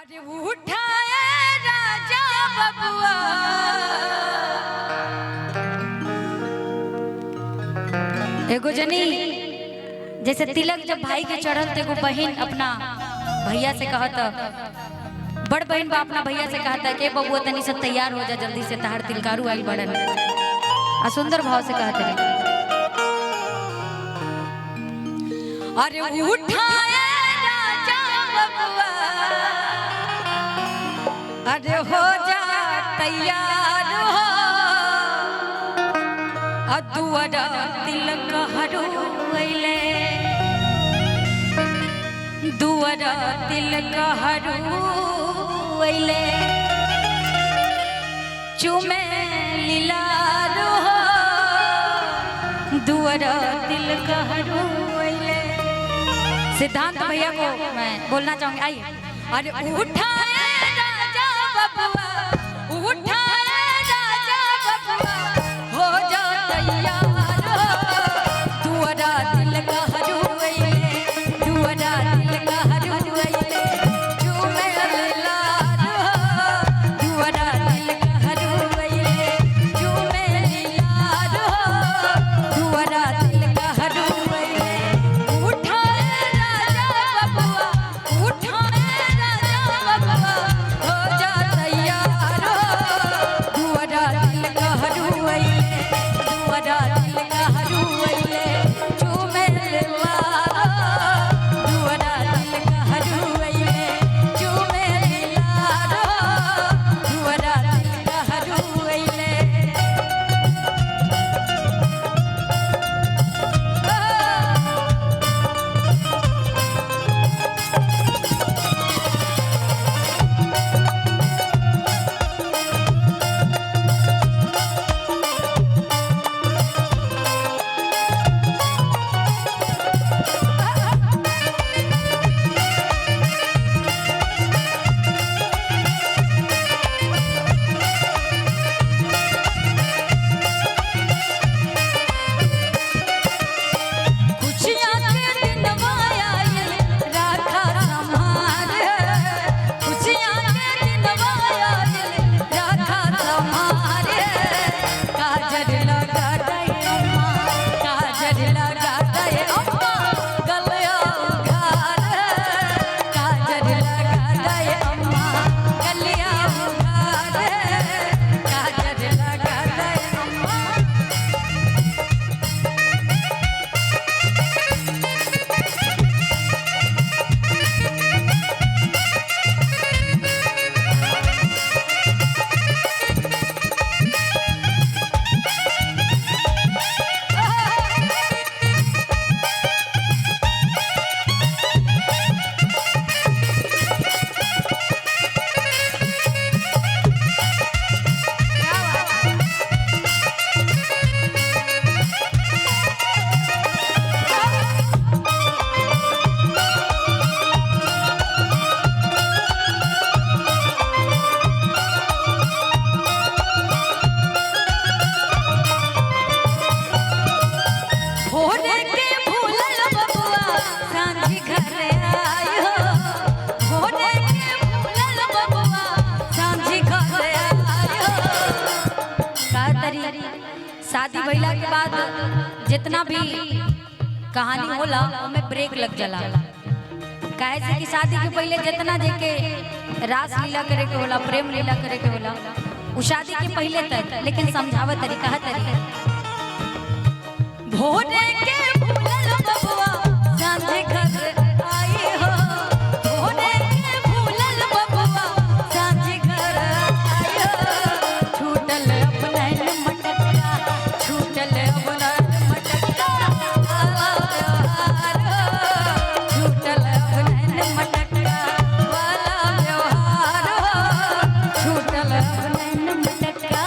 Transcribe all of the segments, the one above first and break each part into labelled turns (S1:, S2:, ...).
S1: अरे उठाए राजा बबुआ एगो जनी जैसे तिलक जब भाई के चढ़ल तो एगो बहन अपना भैया से कहता, बड़ बहन बा अपना भैया से कहता कि बबुआ तनी से तैयार हो जा जल्दी से, तहार तिलकारू आई बड़न। आ सुंदर भाव से कहते रहे, अरे उठाए राजा बबुआ अरे हो जा तैयार हो, अदुअरा तिलक हरूले दुअरा तिलक हरूले चुमे लीलार हो, दुअरा तिलक हरूले। सिद्धांत भैया को मैं बोलना चाहूंगी, आइए। अरे उठाए राजा बबुआ उठाए राजा बबुआ हो जा तैयार हो, दुअरा तिलक हरूले दुअरा तिलक हरूले चुमे लीलार हो, दुअरा तिलक हरूले चुमे लीलार हो, दुअरा तिलक हरूले। शादी भइला के बाद जितना भी कहानी होला उनमें ब्रेक लग जाला, काहे से कि शादी के पहले जितना जेके रास लीला करे के होला, प्रेम लीला करे के होला, वो शादी के पहले तक। लेकिन समझावत तरीका भोरे के भूलल बबुआ सांझे घर आई हो, भोरे के भूलल बबुआ सांझे घर आई हो, छूटल अपना मटका छूटल अपना मटका वाला व्यवहार हो, छूटल अपना मटका वाला व्यवहार हो, छूटल अपना मटका।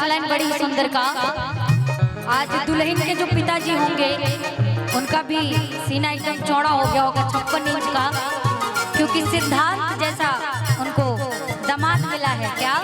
S1: लाइन बड़ी ही सुंदर का। आज दुल्हन के जो पिताजी होंगे उनका भी सीना एकदम चौड़ा हो गया होगा 56 इंच का, क्योंकि सिद्धांत जैसा उनको दामाद मिला है। क्या